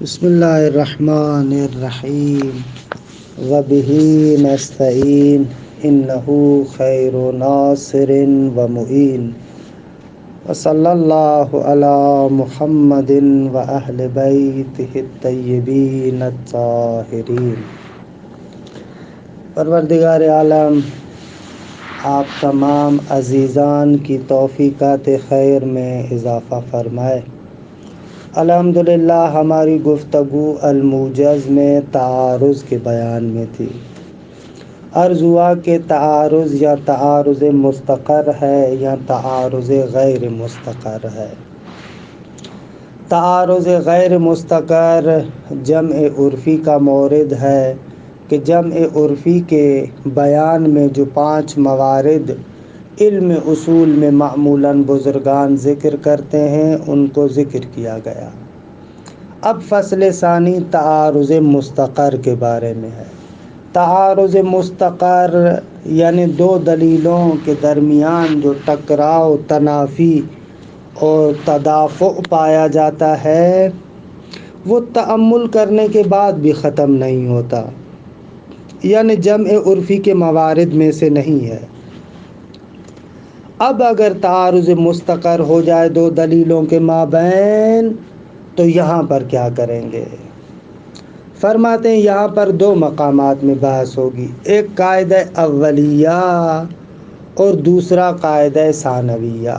بسم اللہ الرحمن الرحیم وبہ نستعین انہ خیر ناصر و معین وصلی اللہ علی محمد و اہل بیتہ الطیبین الطاہرین۔ پروردگار عالم آپ تمام عزیزان کی توفیقات خیر میں اضافہ فرمائے۔ الحمدللہ ہماری گفتگو الموجز میں تعارض کے بیان میں تھی۔ عرض ہوا کہ تعارض یا تعارض مستقر ہے یا تعارض غیر مستقر ہے۔ تعارض غیر مستقر جمع عرفی کا مورد ہے کہ جمع عرفی کے بیان میں جو 5 موارد علم اصول میں معمولاً بزرگان ذکر کرتے ہیں ان کو ذکر کیا گیا۔ اب فصل ثانی تعارض مستقر کے بارے میں ہے۔ تعارض مستقر یعنی 2 دلیلوں کے درمیان جو ٹکراؤ، تنافی اور تدافع پایا جاتا ہے وہ تأمل کرنے کے بعد بھی ختم نہیں ہوتا، یعنی جمع عرفی کے موارد میں سے نہیں ہے۔ اب اگر تعارض مستقر ہو جائے 2 دلیلوں کے مابین تو یہاں پر کیا کریں گے؟ فرماتے ہیں یہاں پر 2 مقامات میں بحث ہوگی، ایک قاعدہ اولیہ اور دوسرا قاعدہ ثانویہ۔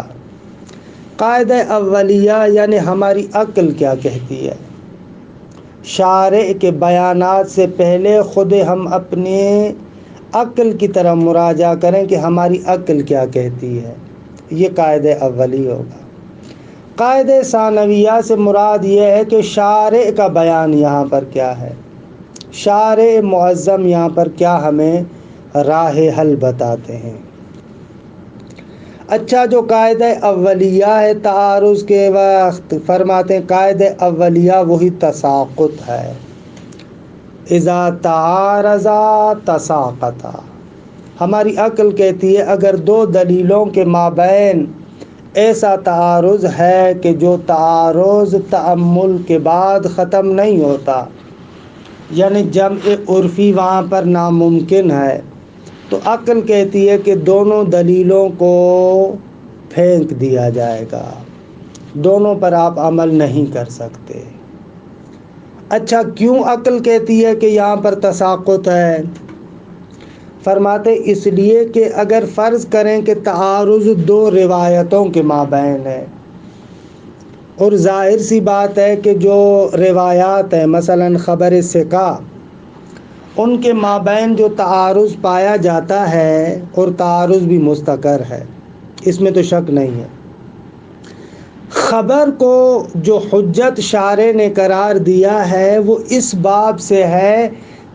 قاعدہ اولیہ یعنی ہماری عقل کیا کہتی ہے، شارع کے بیانات سے پہلے خود ہم اپنے عقل کی طرف مراجعہ کریں کہ ہماری عقل کیا کہتی ہے، یہ قاعدہ اولی ہوگا۔ قاعدہ ثانویہ سے مراد یہ ہے کہ شارع کا بیان یہاں پر کیا ہے، شارع معظم یہاں پر کیا ہمیں راہ حل بتاتے ہیں۔ اچھا، جو قاعدہ اولیہ ہے تعارض کے وقت، فرماتے ہیں قاعدہ اولیہ وہی تساقط ہے، اذا تعارضا تساقطا۔ ہماری عقل کہتی ہے اگر 2 دلیلوں کے مابین ایسا تعارض ہے کہ جو تعارض تأمل کے بعد ختم نہیں ہوتا، یعنی جمع عرفی وہاں پر ناممکن ہے، تو عقل کہتی ہے کہ دونوں دلیلوں کو پھینک دیا جائے گا، دونوں پر آپ عمل نہیں کر سکتے۔ اچھا، کیوں عقل کہتی ہے کہ یہاں پر تساقط ہے؟ فرماتے اس لیے کہ اگر فرض کریں کہ تعارض 2 روایتوں کے مابین ہے، اور ظاہر سی بات ہے کہ جو روایات ہیں مثلا خبر ثقہ، ان کے مابین جو تعارض پایا جاتا ہے اور تعارض بھی مستقر ہے، اس میں تو شک نہیں ہے۔ خبر کو جو حجت شارع نے قرار دیا ہے وہ اس باب سے ہے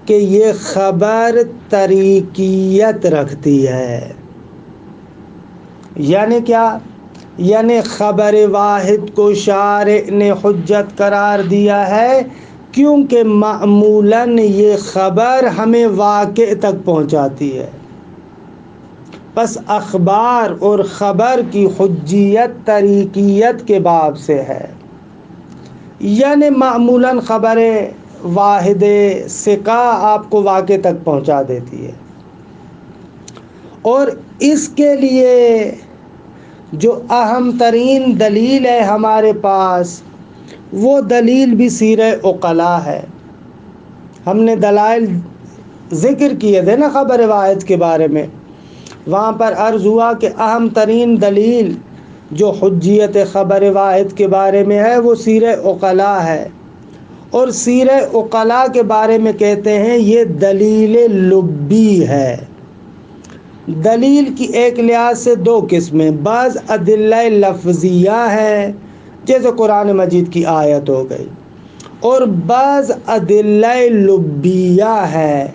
کہ یہ خبر طریقیت رکھتی ہے۔ یعنی کیا؟ یعنی خبر واحد کو شارع نے حجت قرار دیا ہے کیونکہ معمولاً یہ خبر ہمیں واقع تک پہنچاتی ہے۔ پس اخبار اور خبر کی حجیت طریقیت کے باب سے ہے، یعنی معمولاً خبر واحد ثقہ آپ کو واقع تک پہنچا دیتی ہے، اور اس کے لیے جو اہم ترین دلیل ہے ہمارے پاس وہ دلیل بھی سیرہ عقلاء ہے۔ ہم نے دلائل ذکر کیے تھے نا خبر واحد کے بارے میں، وہاں پر عرض ہوا کہ اہم ترین دلیل جو حجیت خبر واحد کے بارے میں ہے وہ سیرہ عقلاء ہے، اور سیرہ عقلاء کے بارے میں کہتے ہیں یہ دلیل لبی ہے۔ دلیل کی ایک لحاظ سے 2 قسمیں، بعض ادلہ لفظیہ ہے جیسے قرآن مجید کی آیت ہو گئی، اور بعض ادلہ لبیہ ہے،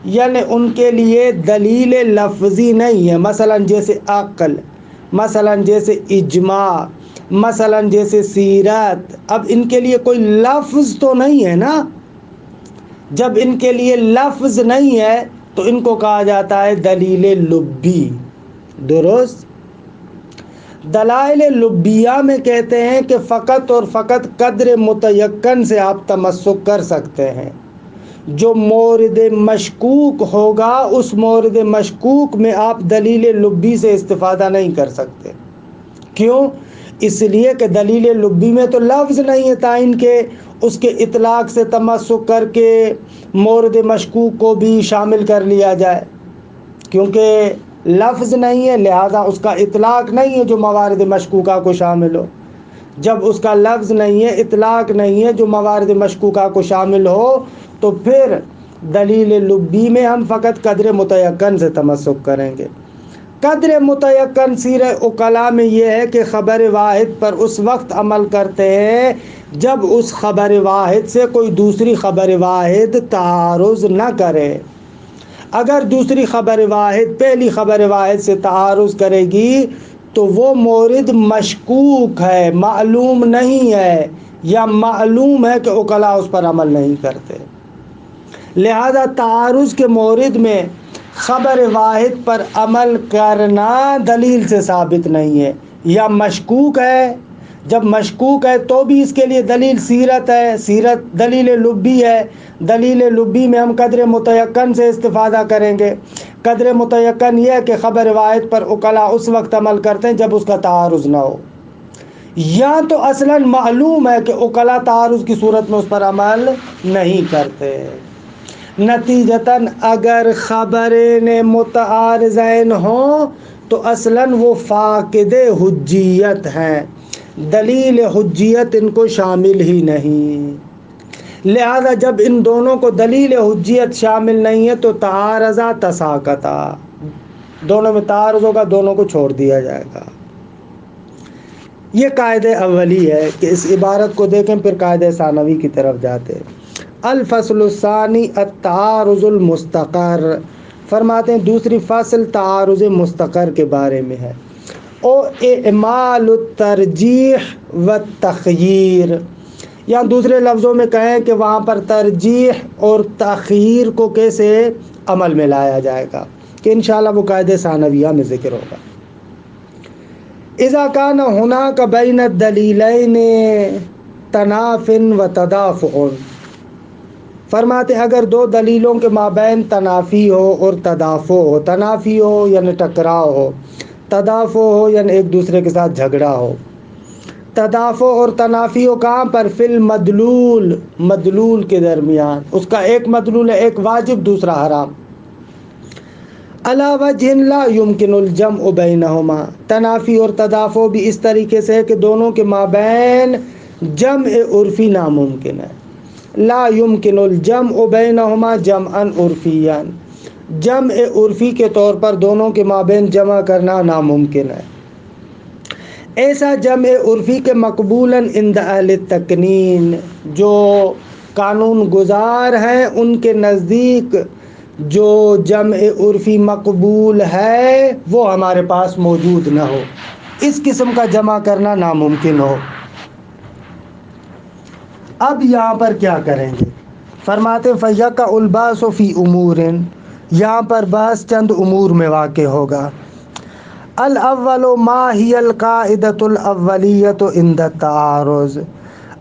یعنی ان کے لیے دلیل لفظی نہیں ہے، مثلا جیسے عقل، مثلا جیسے اجماع، مثلا جیسے سیرت۔ اب ان کے لیے کوئی لفظ تو نہیں ہے نا، جب ان کے لیے لفظ نہیں ہے تو ان کو کہا جاتا ہے دلیل لبی، درست؟ دلائل لبیہ میں کہتے ہیں کہ فقط اور فقط قدر متیقن سے آپ تمسک کر سکتے ہیں. جو مورد مشکوک ہوگا اس مورد مشکوک میں آپ دلیل لبی سے استفادہ نہیں کر سکتے. کیوں؟ اس لیے کہ دلیل لبی میں تو لفظ نہیں ہے تعین کے اس کے اطلاق سے تمسک کر کے مورد مشکوک کو بھی شامل کر لیا جائے، کیونکہ لفظ نہیں ہے، لہذا اس کا اطلاق نہیں ہے جو موارد مشکوکہ کو شامل ہو. جب اس کا لفظ نہیں ہے، اطلاق نہیں ہے جو موارد مشکوکہ کو شامل ہو، تو پھر دلیل لبی میں ہم فقط قدر متیقن سے تمسک کریں گے. قدر متیقن سیر عقلاء میں یہ ہے کہ خبر واحد پر اس وقت عمل کرتے ہیں جب اس خبر واحد سے کوئی دوسری خبر واحد تعارض نہ کرے. اگر دوسری خبر واحد پہلی خبر واحد سے تعارض کرے گی تو وہ مورد مشکوک ہے، معلوم نہیں ہے، یا معلوم ہے کہ عقلاء اس پر عمل نہیں کرتے. لہذا تعارض کے مورد میں خبر واحد پر عمل کرنا دلیل سے ثابت نہیں ہے، یا مشکوک ہے. جب مشکوک ہے تو بھی اس کے لیے دلیل سیرت ہے، سیرت دلیل لبی ہے. دلیل لبی میں ہم قدر متیقن سے استفادہ کریں گے. قدر متیقن یہ ہے کہ خبر واحد پر عقلاء اس وقت عمل کرتے ہیں جب اس کا تعارض نہ ہو، یا تو اصلاً معلوم ہے کہ عقلاء تعارض کی صورت میں اس پر عمل نہیں کرتے. نتیجتاً اگر خبرین متعارضین ہوں تو اصلاً وہ فاقد حجیت ہیں، دلیل حجیت ان کو شامل ہی نہیں. لہذا جب ان دونوں کو دلیل حجیت شامل نہیں ہے تو تعارضا تساقطا، دونوں میں تعارض ہوگا، دونوں کو چھوڑ دیا جائے گا. یہ قاعدہ اولی ہے کہ اس عبارت کو دیکھیں پھر قاعدہ ثانوی کی طرف جاتے. الفصل الثانی التعارض المستقر، فرماتے ہیں دوسری فصل تعارض مستقر کے بارے میں ہے. او اعمال الترجیح والتخییر، یا دوسرے لفظوں میں کہیں کہ وہاں پر ترجیح اور تخییر کو کیسے عمل میں لایا جائے گا، کہ انشاءاللہ وہ قاعدہ ثانویہ میں ذکر ہوگا. اذا کان ہناک بین الدلیلین تناف و تدافع، فرماتے اگر دو دلیلوں کے مابین تنافی ہو اور تدافع ہو، تنافی ہو یعنی ٹکراؤ ہو، تدافع ہو یعنی ایک دوسرے کے ساتھ جھگڑا ہو. تدافع اور تنافی ہو کہاں پر؟ فی المدلول، مدلول کے درمیان، اس کا ایک مدلول ہے، ایک واجب دوسرا حرام. علی وجہ لا یمکن الجمع بینہما، تنافی اور تدافع بھی اس طریقے سے ہے کہ دونوں کے مابین جمع عرفی ناممکن ہے. لا یمکن الجمع بینہما جمعا عرفیا، جمع عرفی کے طور پر دونوں کے مابین جمع کرنا ناممکن ہے. ایسا جمع عرفی کے مقبولاً عند اہل التقنین، جو قانون گزار ہیں ان کے نزدیک جو جمع عرفی مقبول ہے وہ ہمارے پاس موجود نہ ہو، اس قسم کا جمع کرنا ناممکن ہو. اب یہاں پر کیا کریں گے؟ فرماتے فیقع الباس فی امور، یہاں پر بحث چند امور میں واقع ہوگا. الاول ما ہی القاعدۃ الاولیۃ عند التعارض،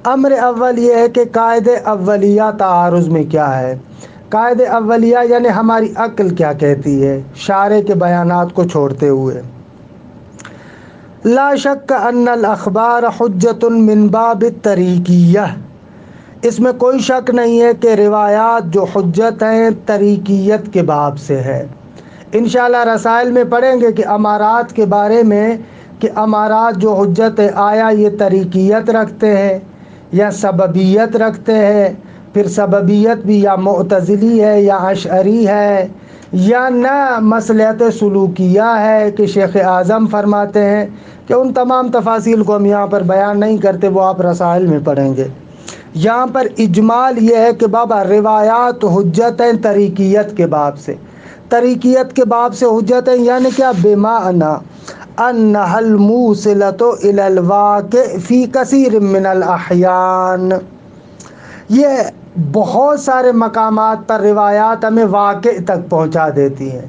امر اول یہ ہے کہ قاعدہ اولیہ تعارض میں کیا ہے. قاعدہ اولیہ یعنی ہماری عقل کیا کہتی ہے شارع کے بیانات کو چھوڑتے ہوئے. لا شک ان الاخبار حجۃ من باب الطریقیہ، اس میں کوئی شک نہیں ہے کہ روایات جو حجت ہیں طریقیت کے باب سے ہے. انشاءاللہ رسائل میں پڑھیں گے کہ امارات کے بارے میں، کہ امارات جو حجت ہے آیا یہ طریقیت رکھتے ہیں یا سببیت رکھتے ہیں. پھر سببیت بھی یا معتزلی ہے یا اشعری ہے یا نہ مصلحت سلوکیہ ہے، کہ شیخ اعظم فرماتے ہیں کہ ان تمام تفاصیل کو ہم یہاں پر بیان نہیں کرتے، وہ آپ رسائل میں پڑھیں گے. یہاں پر اجمال یہ ہے کہ بابا روایات حجت ہیں طریقیت کے باب سے. طریقیت کے باب سے حجت ہیں یعنی کیا؟ بمعنی انہا الموصلۃ الی الواقع فی کثیر من الاحیان، یہ بہت سارے مقامات پر روایات ہمیں واقع تک پہنچا دیتی ہیں.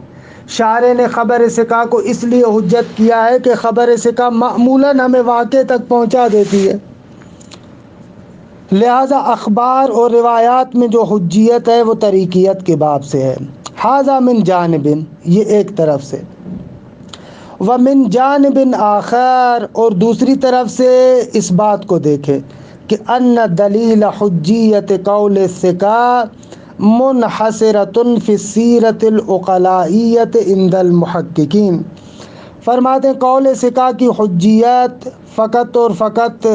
شارح نے خبر ثقہ کو اس لیے حجت کیا ہے کہ خبر ثقہ معمولاً ہمیں واقع تک پہنچا دیتی ہے، لہذا اخبار اور روایات میں جو حجیت ہے وہ طریقیت کے باب سے ہے۔ ھذا من جانب، یہ ایک طرف سے، ومن جانب آخر، اور دوسری طرف سے اس بات کو دیکھیں کہ ان دلیل حجیت قول الثقہ منحصرۃ فی السیرۃ العقلائیۃ عند المحققین۔ فرماتے ہیں قول ثقہ کی حجیت فقط اور فقط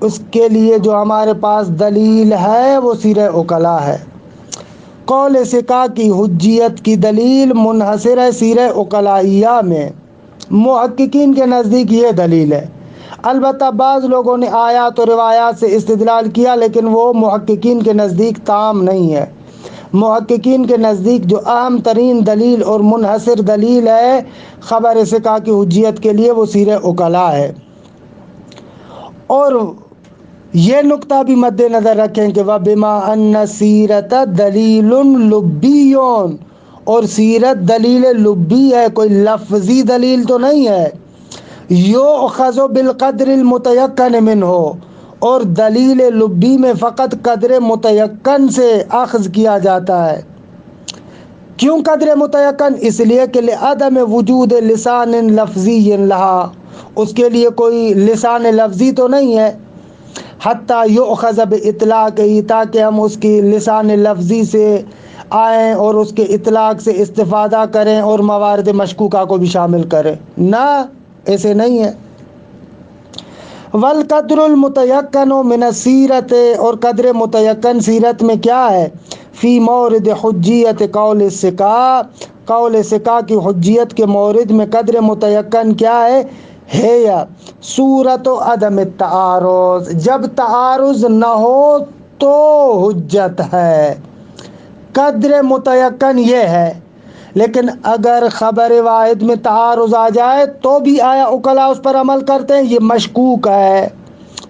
اس کے لیے جو ہمارے پاس دلیل ہے وہ سیرہ عقلاء ہے۔ قول ثقہ کی حجیت کی دلیل منحصر ہے سیرہ عقلائیہ میں، محققین کے نزدیک یہ دلیل ہے۔ البتہ بعض لوگوں نے آیات و روایات سے استدلال کیا، لیکن وہ محققین کے نزدیک تام نہیں ہے۔ محققین کے نزدیک جو اہم ترین دلیل اور منحصر دلیل ہے خبر ثقہ کی حجیت کے لیے وہ سیرہ عقلاء ہے۔ اور یہ نقطہ بھی مد نظر رکھیں کہ وَبِمَا أَنَّ السِّیرَةَ دَلِیلٌ لُبِّیٌّ، اور سیرت دلیل لبی ہے، کوئی لفظی دلیل تو نہیں ہے۔ یؤخذ بالقدر المتیقن منہ، اور دلیل لبی میں فقط قدر متیقن سے اخذ کیا جاتا ہے۔ کیوں قدر متیقن؟ اس لیے کہ لعدم وجود لسان لفظی لہا، اس کے لیے کوئی لسان لفظی تو نہیں ہے، حتیٰ یؤخذ باطلاقہ، تاکہ ہم اس کی لسان لفظی سے آئیں اور اس کے اطلاق سے استفادہ کریں اور موارد مشکوکہ کو بھی شامل کریں، نہ ایسے نہیں ہے۔ والقدر المتیقن من السیرت، اور قدر متیقن سیرت میں کیا ہے؟ فی مورد حجیت قول الثقہ، قول ثقہ کی حجیت کے مورد میں قدر متیقن کیا ہے یا صورت و عدم التعارض، جب تعارض نہ ہو تو حجت ہے، قدر متیقن یہ ہے۔ لیکن اگر خبر واحد میں تعارض آ جائے تو بھی آیا عقلاء اس پر عمل کرتے ہیں؟ یہ مشکوک ہے،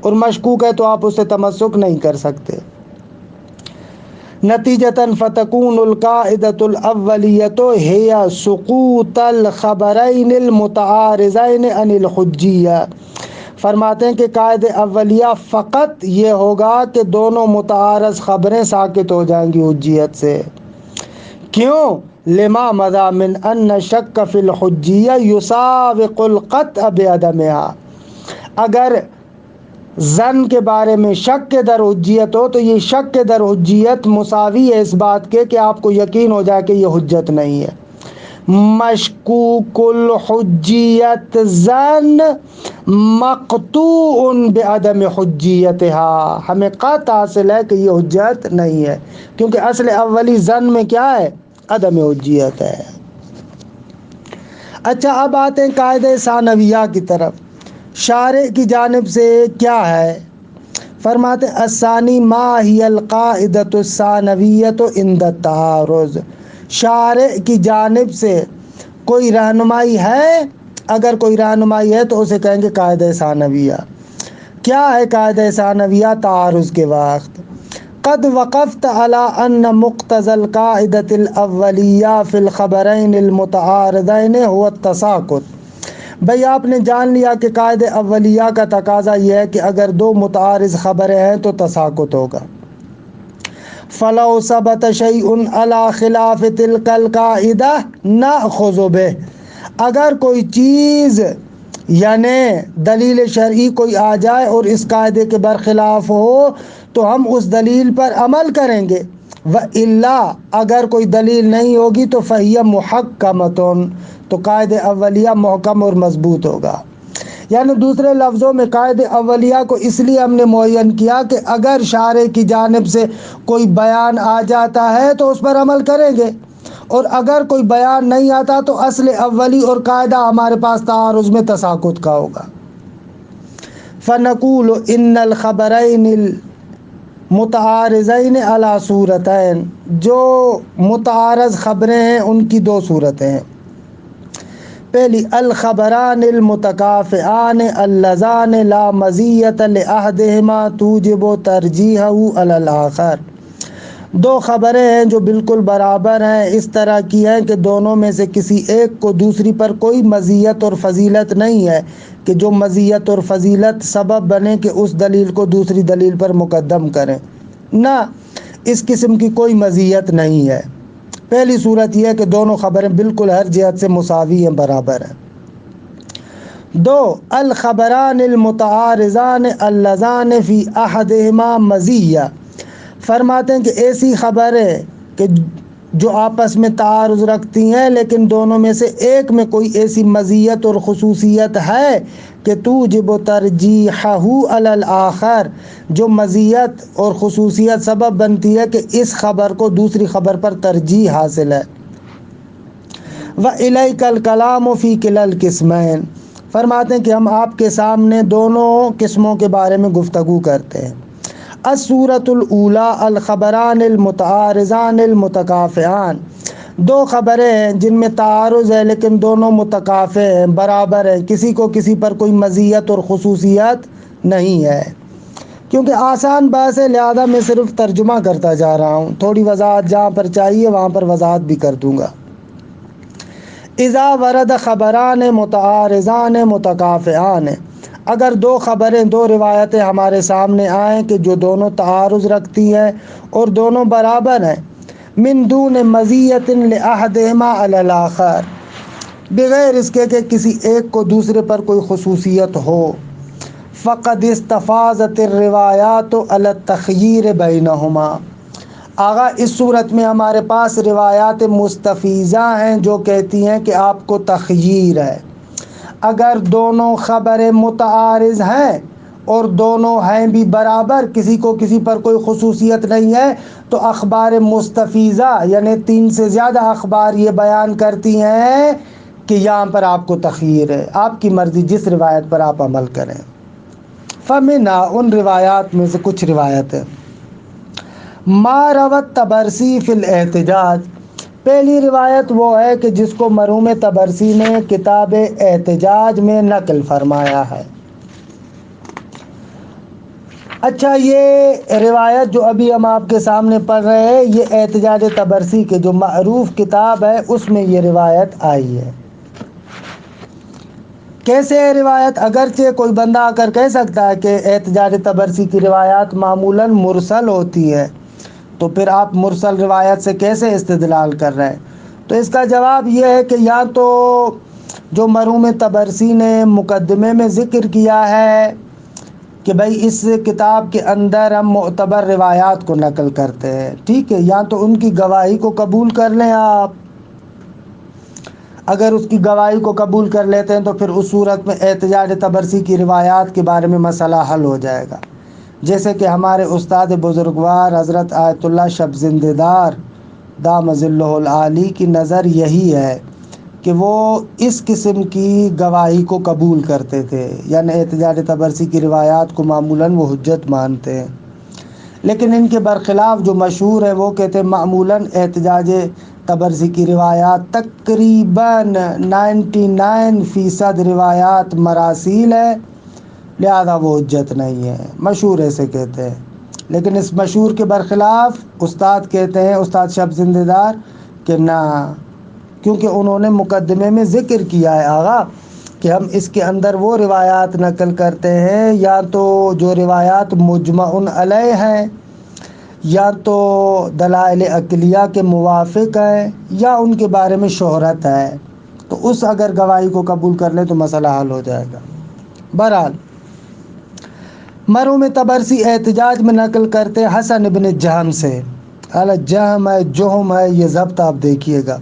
اور مشکوک ہے تو آپ اس سے تمسک نہیں کر سکتے۔ نتیجتاً فتکون القاعدۃ الاولیۃ ہی سقوط الخبرین المتعارضین عن الحجیہ۔ فرماتے ہیں کہ قاعدہ اولیہ فقط یہ ہوگا کہ دونوں متعارض خبریں ساقط ہو جائیں گی حجیت سے۔ کیوں؟ لما مضی من ان شک فی الحجیہ یساوق القطع بعدمها، اگر ظن کے بارے میں شک کے در حجیت ہو تو یہ شک کے در حجیت مساوی ہے اس بات کے کہ آپ کو یقین ہو جائے کہ یہ حجت نہیں ہے۔ مشکوک الحجیت ظن مقطوع بعدم حجیتها، ہمیں قطع حاصل ہے کہ یہ حجت نہیں ہے، کیونکہ اصل اولی ظن میں کیا ہے؟ عدم حجیت ہے۔ اچھا، اب آتے ہیں قاعدہ ثانویہ کی طرف۔ شارح کی جانب سے کیا ہے؟ فرماتے الثانی ما ہی القاعدۃ الثانویۃ عند التعارض، شارح کی جانب سے کوئی رہنمائی ہے؟ اگر کوئی رہنمائی ہے تو اسے کہیں گے قاعدہ ثانویہ۔ کیا ہے قاعدہ ثانویہ؟ تعارض کے وقت قد وقفت على ان مقتضى القاعدۃ الاولیہ فی الخبرین المتعارضین هو التساقط۔ بھئی آپ نے جان لیا کہ قاعدہ اولیہ کا تقاضا یہ ہے کہ اگر دو متعارض خبریں ہیں تو تساقط ہوگا۔ فلو ثبت شیء علی خلاف تلک القاعدہ نأخذ بہ، اگر کوئی چیز یعنی دلیل شرعی کوئی آ جائے اور اس قاعدے کے برخلاف ہو تو ہم اس دلیل پر عمل کریں گے، وَإِلَّا اگر کوئی دلیل نہیں ہوگی تو فَهِيَ مُحَكَّمَةٌ، تو قاعدہ اولیہ محکم اور مضبوط ہوگا۔ یعنی دوسرے لفظوں میں قاعدہ اولیہ کو اس لیے ہم نے معین کیا کہ اگر شارح کی جانب سے کوئی بیان آ جاتا ہے تو اس پر عمل کریں گے، اور اگر کوئی بیان نہیں آتا تو اصل اولی اور قاعدہ ہمارے پاس تعارض میں تساقط کا ہوگا۔ فَنَقُولُ إِنَّ الْخَبَرَيْنِ الْمُتَعَارِضَيْنِ عَلَى صُورَتَيْنِ، جو متعارض خبریں ہیں ان کی دو صورتیں ہیں۔ پہلی الخبران المتکافئان اللذان لا مزیۃ لأحدہما توجب ترجیحہ علی الآخر، دو خبریں ہیں جو بالکل برابر ہیں، اس طرح کی ہیں کہ دونوں میں سے کسی ایک کو دوسری پر کوئی مزیت اور فضیلت نہیں ہے کہ جو مزیت اور فضیلت سبب بنے کہ اس دلیل کو دوسری دلیل پر مقدم کریں، نہ اس قسم کی کوئی مزیت نہیں ہے۔ پہلی صورت یہ ہے کہ دونوں خبریں بالکل ہر جہت سے مساوی ہیں، برابر ہیں۔ دو، الخبران المتعارضان اللذان فی احدہما مزیہ، فرماتے ہیں کہ ایسی خبریں کہ جو آپس میں تعارض رکھتی ہیں لیکن دونوں میں سے ایک میں کوئی ایسی مزیت اور خصوصیت ہے کہ توجب ترجیحہ علی الآخر، جو مزیت اور خصوصیت سبب بنتی ہے کہ اس خبر کو دوسری خبر پر ترجیح حاصل ہے۔ وَإِلَيْكَ الْكَلَامُ فِي كِلَا الْقِسْمَيْنِ، فرماتے ہیں کہ ہم آپ کے سامنے دونوں قسموں کے بارے میں گفتگو کرتے ہیں۔ الصورۃ الاولی الخبران المتعارضان المتکافئان، دو خبریں ہیں جن میں تعارض ہے لیکن دونوں متکافئ ہیں، برابر ہیں، کسی کو کسی پر کوئی مزیت اور خصوصیت نہیں ہے۔ کیونکہ آسان بات ہے لہذا میں صرف ترجمہ کرتا جا رہا ہوں، تھوڑی وضاحت جہاں پر چاہیے وہاں پر وضاحت بھی کر دوں گا۔ اذا ورد خبران متعارضان متکافئان، اگر دو خبریں، دو روایتیں ہمارے سامنے آئیں کہ جو دونوں تعارض رکھتی ہیں اور دونوں برابر ہیں، من دون مزیت لأحدہما علی الآخر، بغیر اس کے کہ کسی ایک کو دوسرے پر کوئی خصوصیت ہو، فقد استفاضت الروایات علی التخییر بینہما، آغا اس صورت میں ہمارے پاس روایات مستفیضہ ہیں جو کہتی ہیں کہ آپ کو تخییر ہے۔ اگر دونوں خبریں متعارض ہیں اور دونوں ہیں بھی برابر، کسی کو کسی پر کوئی خصوصیت نہیں ہے، تو اخبار مستفیضہ یعنی 3 سے زیادہ اخبار یہ بیان کرتی ہیں کہ یہاں پر آپ کو تخییر ہے، آپ کی مرضی جس روایت پر آپ عمل کریں۔ فَمِنْهَا، ان روایات میں سے کچھ روایتیں، ما روت طبرسی فی الاحتجاج، پہلی روایت وہ ہے کہ جس کو مرحوم طبرسی نے کتاب احتجاج میں نقل فرمایا ہے۔ اچھا، یہ روایت جو ابھی ہم آپ کے سامنے پڑھ رہے ہیں یہ احتجاج طبرسی کے جو معروف کتاب ہے اس میں یہ روایت آئی ہے۔ کیسے ہے روایت؟ اگرچہ کوئی بندہ آ کر کہہ سکتا ہے کہ احتجاج طبرسی کی روایات معمولاً مرسل ہوتی ہے، تو پھر آپ مرسل روایت سے کیسے استدلال کر رہے ہیں؟ تو اس کا جواب یہ ہے کہ یا تو جو مرحوم طبرسی نے مقدمے میں ذکر کیا ہے کہ بھئی اس کتاب کے اندر ہم معتبر روایات کو نقل کرتے ہیں، ٹھیک ہے، یا تو ان کی گواہی کو قبول کر لیں آپ، اگر اس کی گواہی کو قبول کر لیتے ہیں تو پھر اس صورت میں احتجاج طبرسی کی روایات کے بارے میں مسئلہ حل ہو جائے گا۔ جیسے کہ ہمارے استاد بزرگوار حضرت آیت اللہ شب زندہ دار دام ظلہ العالی کی نظر یہی ہے کہ وہ اس قسم کی گواہی کو قبول کرتے تھے، یعنی احتجاج طبرسی کی روایات کو معمولاً وہ حجت مانتے ہیں، لیکن ان کے برخلاف جو مشہور ہے وہ کہتے ہیں معمولاً احتجاج طبرسی کی روایات تقریباً 99% روایات مراسیل ہے، لہذا وہ حجت نہیں ہے، مشہور ایسے کہتے ہیں۔ لیکن اس مشہور کے برخلاف استاد کہتے ہیں، استاد شب زندہ دار، کہ نہ، کیونکہ انہوں نے مقدمے میں ذکر کیا ہے آغا کہ ہم اس کے اندر وہ روایات نقل کرتے ہیں یا تو جو روایات مجمع علیہ ہیں، یا تو دلائل عقلیہ کے موافق ہیں، یا ان کے بارے میں شہرت ہے، تو اس اگر گواہی کو قبول کر لیں تو مسئلہ حل ہو جائے گا۔ بہرحال مرحوم طبرسی احتجاج میں نقل کرتے حسن ابن جہم سے، جہم ہے جہم ہے یہ ضبط آپ دیکھیے گا۔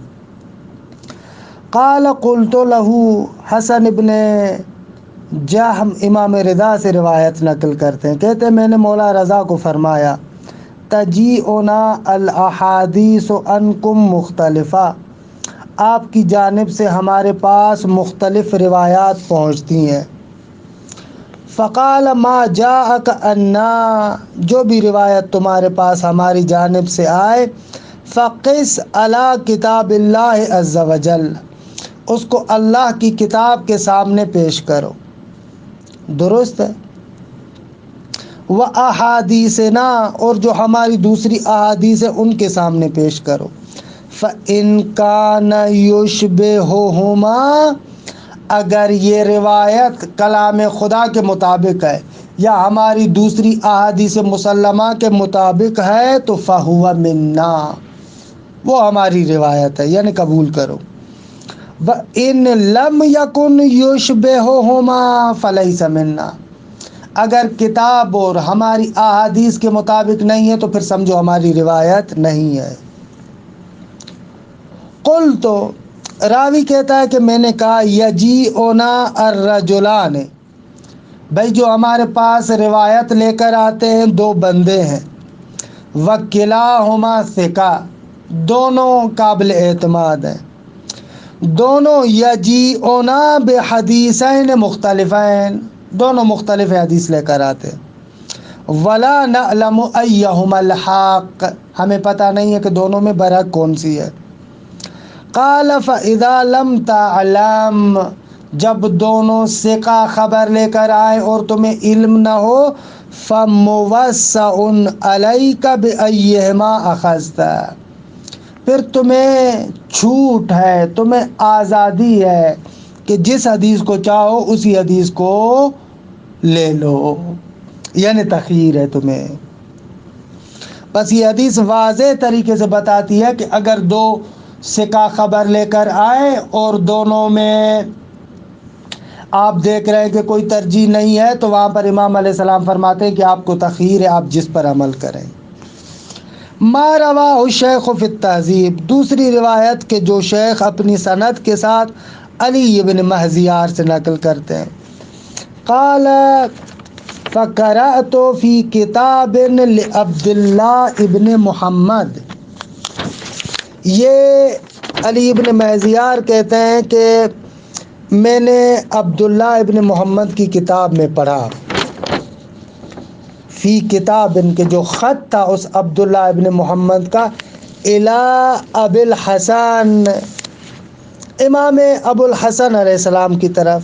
قال قلت له، حسن ابن جہم امام رضا سے روایت نقل کرتے ہیں، کہتے ہیں میں نے مولا رضا کو فرمایا تجیئنا الاحادیث عنکم مختلفہ، آپ کی جانب سے ہمارے پاس مختلف روایات پہنچتی ہیں۔ فقال ما جاءک عنا، جو بھی روایت تمہارے پاس ہماری جانب سے آئے، فقس علی کتاب اللہ عز وجل، اس کو اللہ کی کتاب کے سامنے پیش کرو، درست ہے۔ و احادیثنا، اور جو ہماری دوسری احادیث ہیں ان کے سامنے پیش کرو. فَإِن كَانَ يُشْبِهُهُمَا، اگر یہ روایت کلام خدا کے مطابق ہے یا ہماری دوسری احادیث مسلمہ کے مطابق ہے تو فَهُوَ مِنَّا، وہ ہماری روایت ہے، یعنی قبول کرو. وَإِن لَمْ يَكُنْ يُشْبِهُهُمَا فَلَيْسَ مِنَّا، اگر کتاب اور ہماری احادیث کے مطابق نہیں ہے تو پھر سمجھو ہماری روایت نہیں ہے. قل، تو راوی کہتا ہے کہ میں نے کہا یجیؤنا الرجلان، بھائی جو ہمارے پاس روایت لے کر آتے ہیں دو بندے ہیں. وکلاہما ثقہ، دونوں قابل اعتماد ہیں. دونوں یجیؤنا بحدیثین مختلفین، دونوں مختلف حدیث لے کر آتے ہیں. ولا نعلم ایہما الحق، ہمیں پتہ نہیں ہے کہ دونوں میں برحق کون سی ہے. قال فاذا لم تعلم، جب دونوں ثقہ خبر لے کر آئے اور تمہیں علم نہ ہو، فموسع علیک بایہما اخذت، پھر تمہیں چھوٹ ہے، تمہیں آزادی ہے کہ جس حدیث کو چاہو اسی حدیث کو لے لو، یعنی تخییر ہے تمہیں. بس یہ حدیث واضح طریقے سے بتاتی ہے کہ اگر دو ثقہ خبر لے کر آئے اور دونوں میں آپ دیکھ رہے ہیں کہ کوئی ترجیح نہیں ہے تو وہاں پر امام علیہ السلام فرماتے ہیں کہ آپ کو تخییر ہے، آپ جس پر عمل کریں. ما رواہ الشیخ فی التہذیب، دوسری روایت کے جو شیخ اپنی سند کے ساتھ علی ابن مہزیار سے نقل کرتے ہیں. قال فقرأت فی کتاب لعبداللہ ابن محمد، یہ علی ابن مہزیار کہتے ہیں کہ میں نے عبداللہ ابن محمد کی کتاب میں پڑھا. فی کتاب، ان کے جو خط تھا اس عبداللہ ابن محمد کا، الی ابی الحسن، امام ابو الحسن علیہ السلام کی طرف،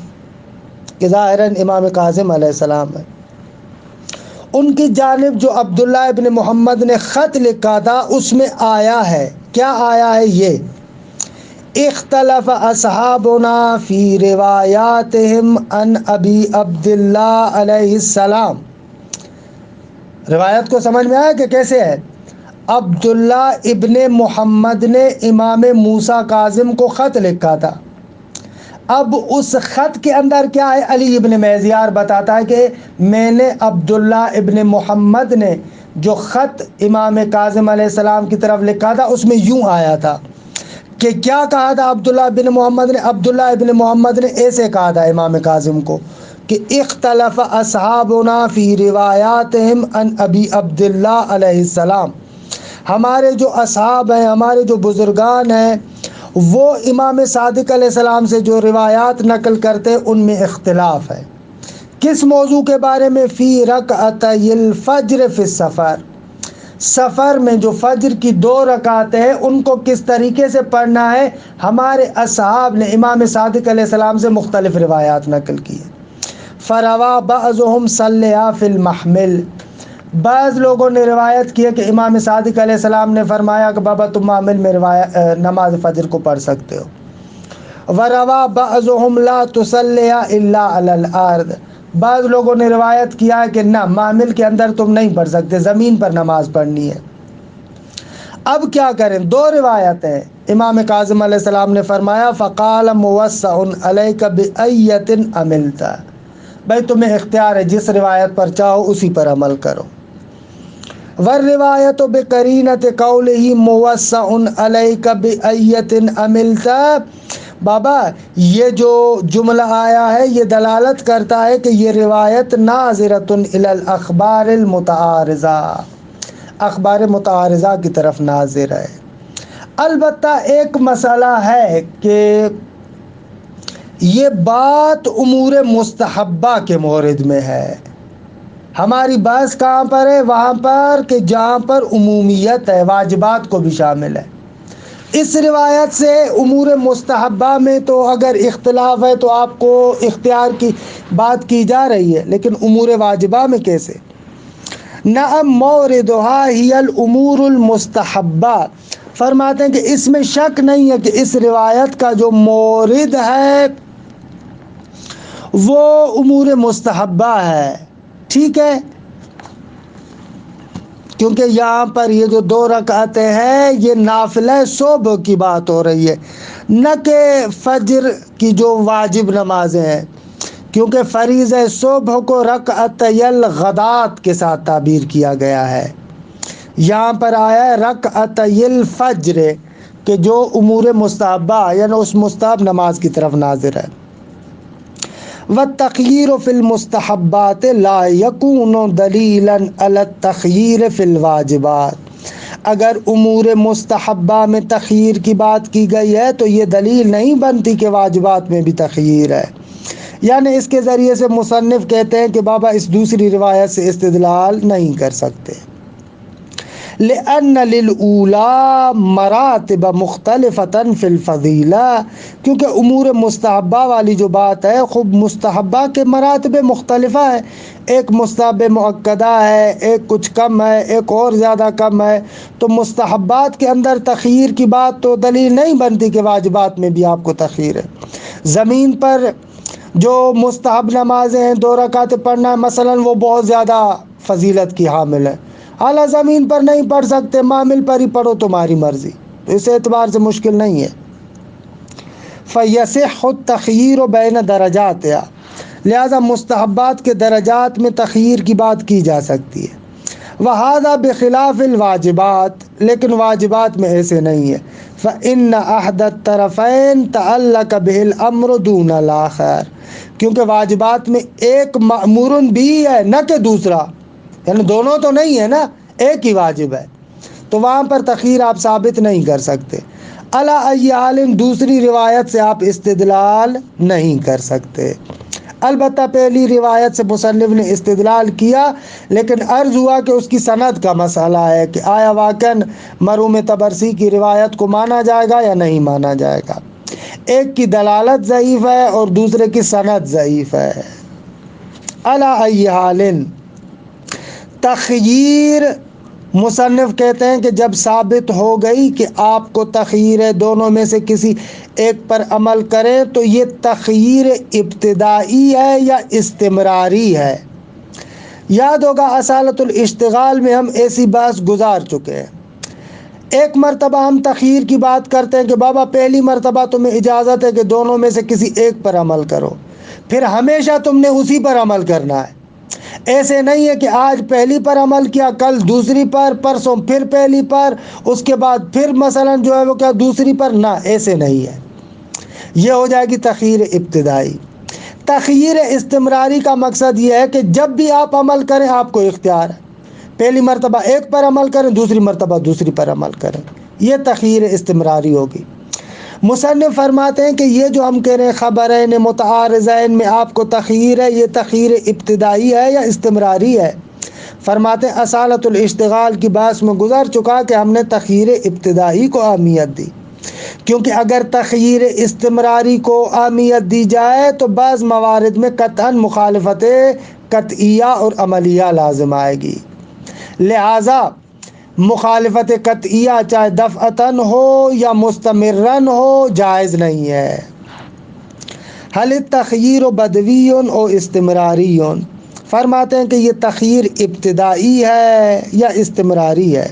کہ ظاہراً امام کاظم علیہ السلام ہے. ان کی جانب جو عبداللہ ابن محمد نے خط لکھا تھا اس میں آیا ہے، کیا آیا ہے یہ، اختلف اصحابنا فی روایاتہم عن ابی عبداللہ علیہ السلام. روایت کو سمجھ میں آیا کہ کیسے ہے. عبداللہ ابن محمد نے امام موسیٰ کاظم کو خط لکھا تھا. اب اس خط کے اندر کیا ہے، علی ابن مہزیار بتاتا ہے کہ میں نے عبداللہ ابن محمد نے جو خط امام کاظم علیہ السلام کی طرف لکھا تھا اس میں یوں آیا تھا کہ کیا کہا تھا عبداللہ ابن محمد نے، عبداللہ ابن محمد نے ایسے کہا تھا امام کاظم کو کہ اختلف اصحابنا فی روایاتہم عن ابی عبداللہ علیہ السلام، ہمارے جو اصحاب ہیں، ہمارے جو بزرگان ہیں، وہ امام صادق علیہ السلام سے جو روایات نقل کرتے ہیں ان میں اختلاف ہے. کس موضوع کے بارے میں، فی رکعتی الفجر فی السفر، سفر میں جو فجر کی 2 رکعتیں ہیں ان کو کس طریقے سے پڑھنا ہے. ہمارے اصحاب نے امام صادق علیہ السلام سے مختلف روایات نقل کی ہیں. فروا بعضهم صلیا فی المحمل، بعض لوگوں نے روایت کی ہے کہ امام صادق علیہ السلام نے فرمایا کہ بابا تم محمل میں نماز فجر کو پڑھ سکتے ہو. وروا بعضهم لا تصلیا الا علی الارض، بعض لوگوں نے روایت کیا ہے کہ نہ، محمل کے اندر تم نہیں پڑھ سکتے، زمین پر نماز پڑھنی ہے. اب کیا کریں، 2 روایتیں ہیں. امام کاظم علیہ السلام نے فرمایا فقال موسع علیک بایۃ عملت، بھائی تمہیں اختیار ہے، جس روایت پر چاہو اسی پر عمل کرو. والروایت بقرینۃ قولہ موسع علیک بایۃ عملت، بابا یہ جو جملہ آیا ہے یہ دلالت کرتا ہے کہ یہ روایت ناظرۃ الی الاخبار المتعارضہ، اخبار متعارضہ کی طرف ناظر ہے. البتہ ایک مسئلہ ہے کہ یہ بات امور مستحبہ کے مورد میں ہے. ہماری بحث کہاں پر ہے، وہاں پر کہ جہاں پر عمومیت ہے، واجبات کو بھی شامل ہے. اس روایت سے امور مستحبہ میں تو اگر اختلاف ہے تو آپ کو اختیار کی بات کی جا رہی ہے، لیکن امور واجبہ میں کیسے. نعم موردها ہی الامور المستحبہ، فرماتے ہیں کہ اس میں شک نہیں ہے کہ اس روایت کا جو مورد ہے وہ امور مستحبہ ہے، ٹھیک ہے، کیونکہ یہاں پر یہ جو 2 رکعتیں ہیں یہ نافلہ صبح کی بات ہو رہی ہے، نہ کہ فجر کی جو واجب نمازیں ہیں، کیونکہ فریضہ صبح کو رکعتی الغدات کے ساتھ تعبیر کیا گیا ہے، یہاں پر آیا ہے رکعتی الفجر کہ جو امور مستحبہ یعنی اس مستحب نماز کی طرف ناظر ہے۔ والتخییر فی المستحبات لا یکون دلیلا علی التخییر فی الواجبات، اگر امور مستحبہ میں تخییر کی بات کی گئی ہے تو یہ دلیل نہیں بنتی کہ واجبات میں بھی تخییر ہے، یعنی اس کے ذریعے سے مصنف کہتے ہیں کہ بابا اس دوسری روایت سے استدلال نہیں کر سکتے، لأن للأولا مراتب مختلفة فی الفضیلہ، کیونکہ امور مستحبہ والی جو بات ہے خوب مستحبہ کے مراتب مختلفہ ہے، ایک مستحب مؤکدہ ہے، ایک کچھ کم ہے، ایک اور زیادہ کم ہے، تو مستحبات کے اندر تخییر کی بات تو دلیل نہیں بنتی کہ واجبات میں بھی آپ کو تخییر ہے۔ زمین پر جو مستحب نمازیں ہیں 2 رکعتیں پڑھنا ہے مثلا، وہ بہت زیادہ فضیلت کی حامل ہے، اعلیٰ زمین پر نہیں پڑھ سکتے، معامل پر ہی پڑھو تمہاری مرضی، تو اس اعتبار سے مشکل نہیں ہے۔ فَيَصِحُّ التَّخْيِيرُ بَيْنَ دَرَجَاتِهَا، لہذا مستحبات کے درجات میں تخییر کی بات کی جا سکتی ہے۔ وَهَذَا بِخِلَافِ الْوَاجِبَاتِ، لیکن واجبات میں ایسے نہیں ہے۔ فَإِنَّ أَحْدَ الطَّرَفَيْنِ تَعَلَّقَ بِهِ الْأَمْرُ دُونَ الْآخَرِ، کیونکہ واجبات میں ایک مأمور بھی ہے نہ کہ دوسرا، یعنی دونوں تو نہیں ہے نا، ایک ہی واجب ہے، تو وہاں پر تخییر آپ ثابت نہیں کر سکتے۔ علی ای حال، دوسری روایت سے آپ استدلال نہیں کر سکتے۔ البتہ پہلی روایت سے مصنف نے استدلال کیا، لیکن عرض ہوا کہ اس کی سند کا مسئلہ ہے کہ آیا واقعاً مرحوم طبرسی کی روایت کو مانا جائے گا یا نہیں مانا جائے گا، ایک کی دلالت ضعیف ہے اور دوسرے کی سند ضعیف ہے۔ علی ای حال، تخییر مصنف کہتے ہیں کہ جب ثابت ہو گئی کہ آپ کو تخییر ہے دونوں میں سے کسی ایک پر عمل کریں، تو یہ تخییر ابتدائی ہے یا استمراری ہے؟ یاد ہوگا اصالۃ الاشتغال میں ہم ایسی بحث گزار چکے ہیں۔ ایک مرتبہ ہم تخییر کی بات کرتے ہیں کہ بابا پہلی مرتبہ تمہیں اجازت ہے کہ دونوں میں سے کسی ایک پر عمل کرو، پھر ہمیشہ تم نے اسی پر عمل کرنا ہے، ایسے نہیں ہے کہ آج پہلی پر عمل کیا، کل دوسری پر، پرسوں پھر پہلی پر، اس کے بعد پھر مثلا جو ہے وہ کیا دوسری پر، نہ ایسے نہیں ہے، یہ ہو جائے گی تخییر ابتدائی۔ تخییر استمراری کا مقصد یہ ہے کہ جب بھی آپ عمل کریں آپ کو اختیار ہے، پہلی مرتبہ ایک پر عمل کریں، دوسری مرتبہ دوسری پر عمل کریں، یہ تخییر استمراری ہوگی۔ مصنف فرماتے ہیں کہ یہ جو ہم کہہ رہے ہیں خبرین متعارضین میں آپ کو تخییر ہے، یہ تخییر ابتدائی ہے یا استمراری ہے؟ فرماتے ہیں اصالۃ الاشتغال کی بحث میں گزر چکا کہ ہم نے تخییر ابتدائی کو اہمیت دی، کیونکہ اگر تخییر استمراری کو اہمیت دی جائے تو بعض موارد میں قطعاً مخالفت قطعیہ اور عملیہ لازم آئے گی، لہذا مخالفت قطعیہ چاہے دفعتاً ہو یا مستمرن ہو جائز نہیں ہے۔ حل التخییر بدوی او استمراری، فرماتے ہیں کہ یہ تخییر ابتدائی ہے یا استمراری ہے۔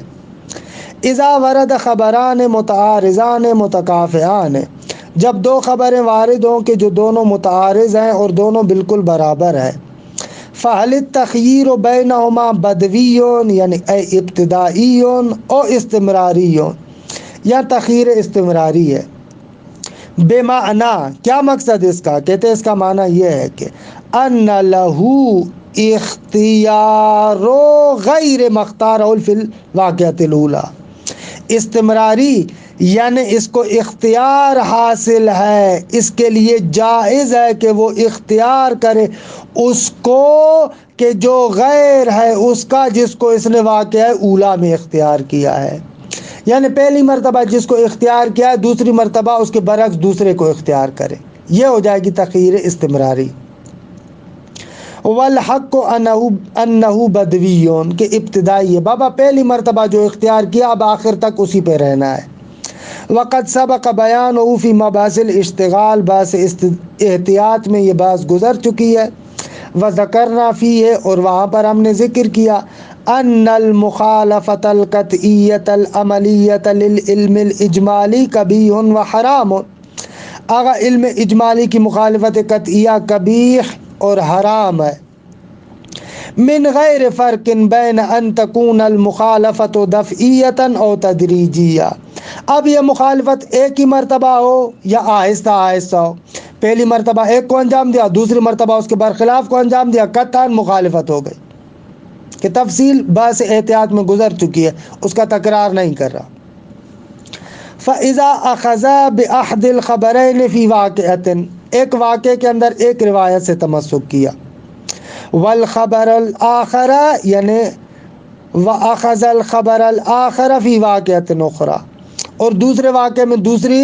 اذا ورد خبران متعارضان متکافئان، جب 2 خبریں وارد ہوں کہ جو دونوں متعارض ہیں اور دونوں بالکل برابر ہیں، فَهَلِ التَّخْيِيرُ بَيْنَهُمَا بَدْوِيٌّ یعنی ابتدائی او استمراری، یا تخییر استمراری ہے۔ بمعنی، کیا مقصد اس کا؟ کہتے ہیں اس کا معنی یہ ہے کہ ان لہو اختیار غیر مختار فی الواقعۃ الاولی، استمراری یعنی اس کو اختیار حاصل ہے، اس کے لیے جائز ہے کہ وہ اختیار کرے اس کو کہ جو غیر ہے اس کا جس کو اس نے واقعہ اولا میں اختیار کیا ہے، یعنی پہلی مرتبہ جس کو اختیار کیا ہے دوسری مرتبہ اس کے برعکس دوسرے کو اختیار کرے، یہ ہو جائے گی تخییر استمراری۔ والحق انہو بدویون کہ ابتدائی ہے، بابا پہلی مرتبہ جو اختیار کیا اب آخر تک اسی پہ رہنا ہے۔ وقت سبق بیان فی مباحث الاشتغال، باس احتیاط میں یہ بات گزر چکی ہے۔ وذکرنا فیہ اور وہاں پر ہم نے ذکر کیا ان المخالفۃ القطعیۃ العملیۃ للعلم الاجمالی قبیح و حرام، اگر علم اجمالی کی مخالفت قطعیہ قبیح اور حرام ہے۔ من غیر فرق بین ان تکون المخالفت دفعیۃ او تدریجیہ، اب یہ مخالفت ایک ہی مرتبہ ہو یا آہستہ آہستہ ہو، پہلی مرتبہ ایک کو انجام دیا، دوسری مرتبہ اس کے برخلاف کو انجام دیا، قطعاً مخالفت ہو گئی، کہ تفصیل باس احتیاط میں گزر چکی ہے، اس کا تکرار نہیں کر رہا۔ فَإِذَا أَخَذَا بِأَحْدِ الْخَبَرَيْنِ فِي وَاقِعَةٍ، ایک واقعے کے اندر ایک روایت سے تمسک کیا، وَالْخَبَرَ الْآخَرَ یعنی وَأَخَذَ الْخَبَرَ الْآخَرَ فِي وَاقِعَةٍ أُخْرَى، اور دوسرے واقعے میں دوسری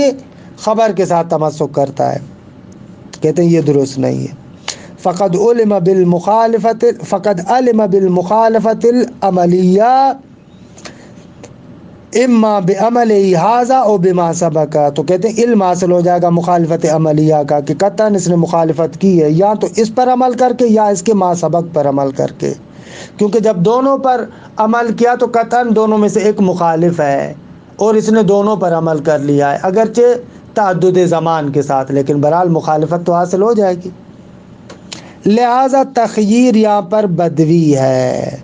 خبر کے ساتھ تمسک کرتا ہے، کہتے ہیں یہ درست نہیں ہے۔ فقد علم بالمخالفت العملیہ اما بعمل ھذا او بما سبق، تو کہتے ہیں علم حاصل ہو جائے گا مخالفت عملیہ کا کہ قطعاً اس نے مخالفت کی ہے، یا تو اس پر عمل کر کے یا اس کے ما سبق پر عمل کر کے، کیونکہ جب دونوں پر عمل کیا تو قطعاً دونوں میں سے ایک مخالف ہے اور اس نے دونوں پر عمل کر لیا ہے، اگرچہ تعدد زمان کے ساتھ، لیکن بہرحال مخالفت تو حاصل ہو جائے گی۔ لہذا تخییر یہاں پر بدوی ہے۔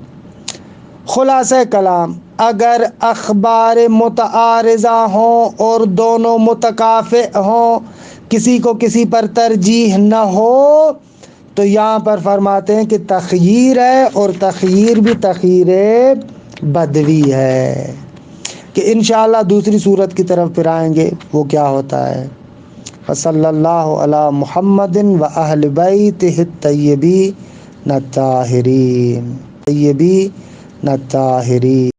خلاصہ کلام، اگر اخبار متعارضہ ہوں اور دونوں متکافئ ہوں، کسی کو کسی پر ترجیح نہ ہو، تو یہاں پر فرماتے ہیں کہ تخییر ہے، اور تخییر بھی تخییر بدوی ہے، کہ انشاءاللہ دوسری صورت کی طرف پھر آئیں گے وہ کیا ہوتا ہے۔ وصلی اللہ علی محمد و اہل بیتہ الطیبین الطاہرین۔